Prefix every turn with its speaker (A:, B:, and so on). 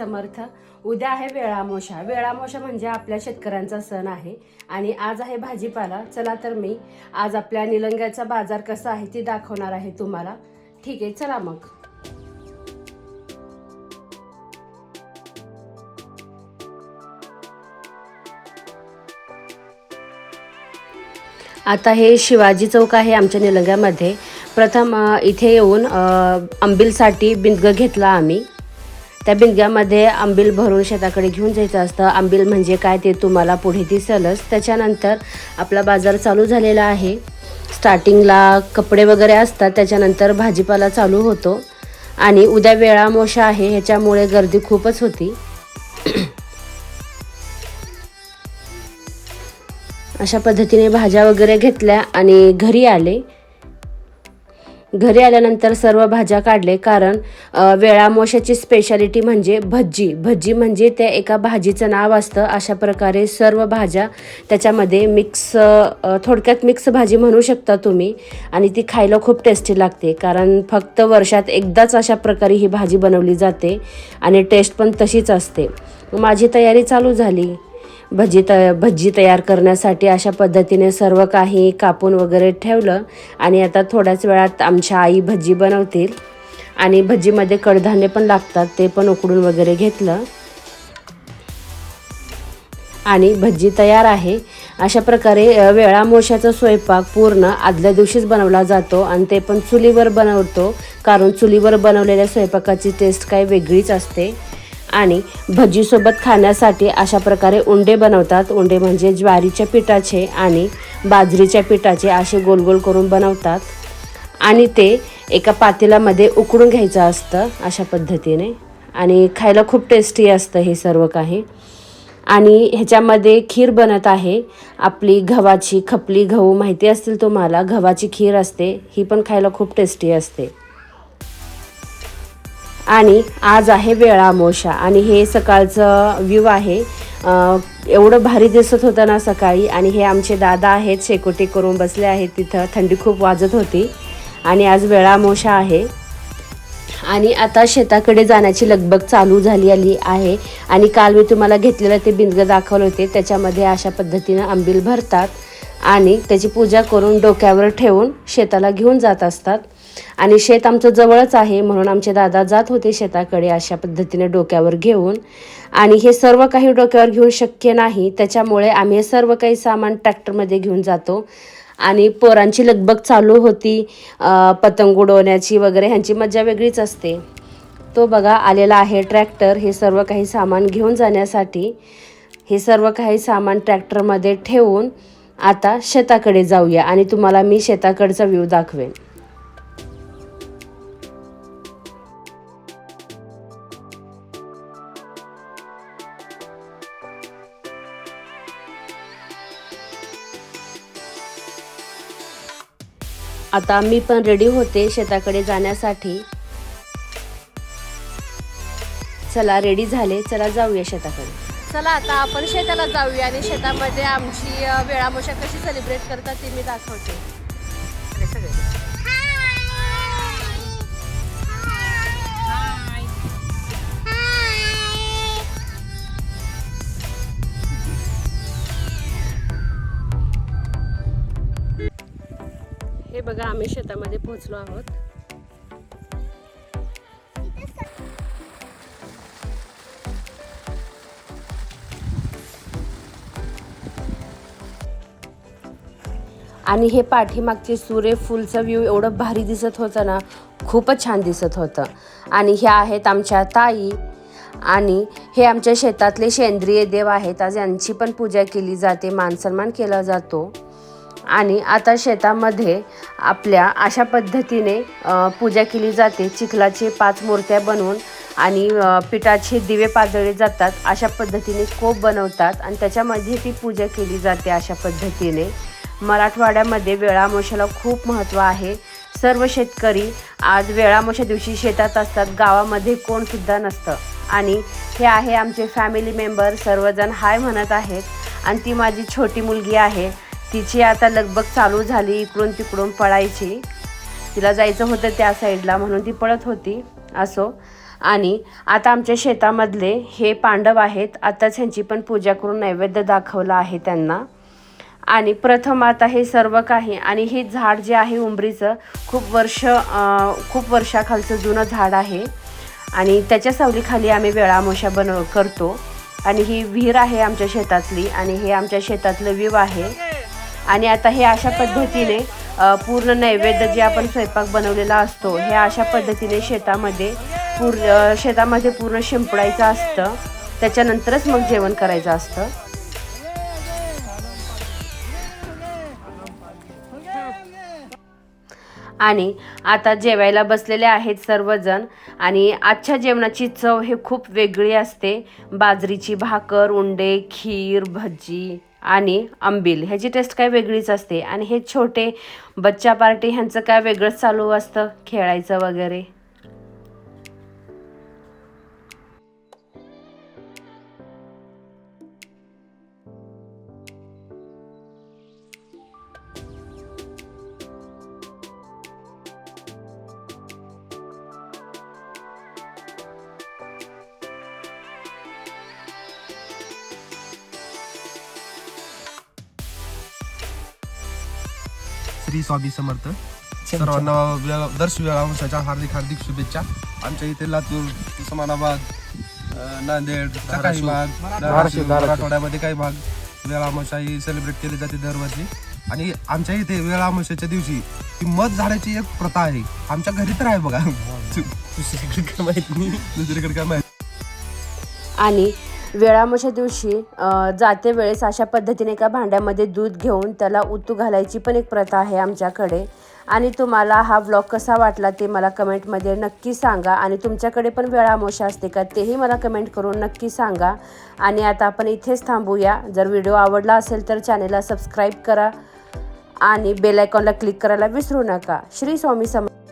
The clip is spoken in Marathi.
A: समर्थ। उद्या आहे वेळामोशा। वेळामोशा म्हणजे आपल्या शेतकऱ्यांचा सण आहे आणि आज आहे भाजीपाला। चला तर मी आज आपल्या निलंग्याचा बाजार कसा आहे ते दाखवणार आहे तुम्हाला। ठीक आहे, चला मग। आता हे शिवाजी चौक आहे आमच्या निलंग्यामध्ये। प्रथम इथे येऊन आंबीलसाठी बिंदगं घेतला आम्ही। त्या बिंदग्यामध्ये आंबील भरून शेताकडे घेऊन जायचं असतं। आंबील म्हणजे काय ते तुम्हाला पुढे दिसेलच। त्याच्यानंतर आपला बाजार चालू झालेला आहे। स्टार्टिंगला कपडे वगैरे असतात, त्याच्यानंतर भाजीपाला चालू होतो आणि उद्या वेळामोशा आहे ह्याच्यामुळे गर्दी खूपच होती। अशा पद्धतीने भाज्या वगैरे घेतल्या आणि घरी आले। घरी आल्यानंतर सर्व भाज्या काढले, कारण वेळामोशाची स्पेशालिटी म्हणजे भज्जी। भज्जी म्हणजे ते एका भाजीचं नाव असतं। अशा प्रकारे सर्व भाज्या त्याच्यामध्ये मिक्स, थोडक्यात मिक्स भाजी म्हणू शकता तुम्ही। आणि ती खायला खूप टेस्टी लागते, कारण फक्त वर्षात एकदाच अशा प्रकारे ही भाजी बनवली जाते आणि टेस्ट पण तशीच असते। माझी तयारी चालू झाली भज्जी तयार करण्यासाठी। अशा पद्धतीने सर्व काही कापून वगैरे ठेवलं आणि आता थोड्याच वेळात आमच्या आई भज्जी बनवतील आणि भज्जीमध्ये कडधान्य पण लागतात, ते पण उकडून वगैरे घेतलं आणि भज्जी तयार आहे। अशा प्रकारे वेळामोशाचा स्वयंपाक पूर्ण आदल्या दिवशीच बनवला जातो आणि ते पण चुलीवर बनवतो, कारण चुलीवर बनवलेल्या स्वयंपाकाची टेस्ट काही वेगळीच असते। आणि भज्जीसोबत खाण्यासाठी अशा प्रकारे उंडे बनवतात। उंडे म्हणजे ज्वारीच्या पिठाचे आणि बाजरीच्या पिठाचे असे गोल गोल करून बनवतात आणि ते एका पातेल्यामध्ये उकडून घ्यायचं असतं अशा पद्धतीने। आणि खायला खूप टेस्टी असतं हे सर्व काही। आणि ह्याच्यामध्ये खीर बनत आहे आपली गव्हाची, खपली गहू माहिती असतील तुम्हाला, गव्हाची खीर असते, ही पण खायला खूप टेस्टी असते। आणि आज आहे वेळामोशा आणि हे सकाळचं व्ह्यू आहे। एवढं भारी दिसत होतं ना सकाळी। आणि हे आमचे दादा आहेत, शेकोटी करून बसले आहेत तिथं। थंडी खूप वाजत होती आणि आज वेळामोशा आहे आणि आता शेताकडे जाण्याची लगबग चालू झाली आहे। आणि काल मी तुम्हाला घेतलेलं ते बिंदगं दाखवले होते, त्याच्यामध्ये अशा पद्धतीनं आंबील भरतात आणि त्याची पूजा करून डोक्यावर ठेवून शेताला घेऊन जात असतात। आणि शेत आमचं जवळच आहे, म्हणून आमचे दादा जात होते शेताकडे अशा पद्धतीने डोक्यावर घेऊन। आणि हे सर्व काही डोक्यावर घेऊन शक्य नाही, त्याच्यामुळे आम्ही हे सर्व काही सामान ट्रॅक्टरमध्ये घेऊन जातो। आणि पोरांची लगबग चालू होती पतंग उडवण्याची वगैरे, ह्यांची मजा वेगळीच असते। तो बघा आलेला आहे ट्रॅक्टर हे सर्व काही सामान घेऊन जाण्यासाठी। हे सर्व काही सामान ट्रॅक्टरमध्ये ठेवून आता शेताकडे जाऊया आणि तुम्हाला मी शेताकडचा व्ह्यू दाखवेन। आता मी पण रेडी होते शेताकडे जाण्यासाठी। चला रेडी झाले, चला जाऊया शेताकडे। चला आता आपण शेताला जाऊया आणि शेतामध्ये आमची वेळामोशा कशी सेलिब्रेट करतात ते मी दाखवते। हे बघा आम्ही शेतामध्ये पोहोचलो आहोत। आणि हे पाठीमागचे सूर्यफूलचं व्ह्यू एवढं भारी दिसत होतं ना, खूपच छान दिसत होतं। आणि ह्या आहेत आमच्या ताई आणि हे आमच्या शेतातले सेंद्रिय देव आहेत। आज यांची पण पूजा केली जाते, मानसन्मान केला जातो। आणि आता शेतामध्ये आपल्या अशा पद्धतीने पूजा केली जाते। चिखलाचे 5 मूर्त्या बनवून आणि पिठाचे दिवे पाजळले जातात। अशा पद्धतीने कोप बनवतात आणि त्याच्यामध्ये ती पूजा केली जाते अशा पद्धतीने। मराठवाड्यामध्ये वेळामोशाला खूप महत्त्व आहे। सर्व शेतकरी आज वेळामोशा दिवशी शेतात असतात, गावामध्ये कोणसुद्धा नसतं। आणि हे आहे आमचे फॅमिली मेंबर, सर्वजण हाय म्हणत आहेत। आणि ती माझी छोटी मुलगी आहे, तिची आता लगबग चालू झाली इकडून तिकडून पळायची। तिला जायचं होतं त्या साईडला म्हणून ती पळत होती। असो, आणि आता आमच्या शेतामधले हे पांडव आहेत. आताच ह्यांची पण पूजा करून नैवेद्य दाखवला आहे त्यांना. आणि प्रथम आता हे सर्व काही आणि हे झाड जे आहे उंबरीचं खूप वर्षाखालचं जुनं झाड आहे आणि त्याच्या सावलीखाली आम्ही वेळामोशा करतो. आणि ही विहीर आहे आमच्या शेतातली आणि हे आमच्या शेतातलं व्ह्यू आहे. आणि आता हे अशा पद्धतीने पूर्ण नैवेद्य जे आपण स्वयंपाक बनवलेला असतो हे अशा पद्धतीने शेतामध्ये पूर्ण शिंपडायचं असतं. त्याच्यानंतरच मग जेवण करायचं असतं. आणि आता जेवायला बसलेले आहेत सर्वजण. आणि आजच्या जेवणाची चव हे खूप वेगळी असते. बाजरीची भाकर, उंडे, खीर, भजी आणि आंबील ह्याची टेस्ट काय वेगळीच असते. आणि हे छोटे बच्चा पार्टी ह्यांचं काय वेगळंच चालू असतं खेळायचं वगैरे.
B: श्री स्वामी समर्थ. सर्वांना दर्श वेळामोशाच्या हार्दिक शुभेच्छा. आमच्या इथे लातूर, उस्मानाबाद, नांदेड, काही भाग, मराठवाड्यामध्ये काही भाग वेळामोशा ही सेलिब्रेट केली जाते दरवर्षी. आणि आमच्या इथे वेळामोशाच्या दिवशी ही मध झाडाची एक प्रथा आहे. आमच्या घरी तर आहे बघा, दुसरीकडे काय माहिती.
A: आणि वेळामोशा दिवशी जाते वेळेस अशा पद्धतीने एका भांड्यामध्ये दूध घेऊन त्याला उतू घालायची पण एक प्रथा आहे आमच्याकडे. आणि तुम्हाला हा व्लॉग कसा वाटला ते मला कमेंटमध्ये नक्की सांगा. आणि तुमच्याकडे पण वेळामोशा असते का तेही मला कमेंट करून नक्की सांगा. आणि आता आपण इथेच थांबूया. जर व्हिडिओ आवडला असेल तर चॅनेलला सबस्क्राईब करा आणि बेल आयकॉनला क्लिक करायला विसरू नका. श्री स्वामी समर्थ.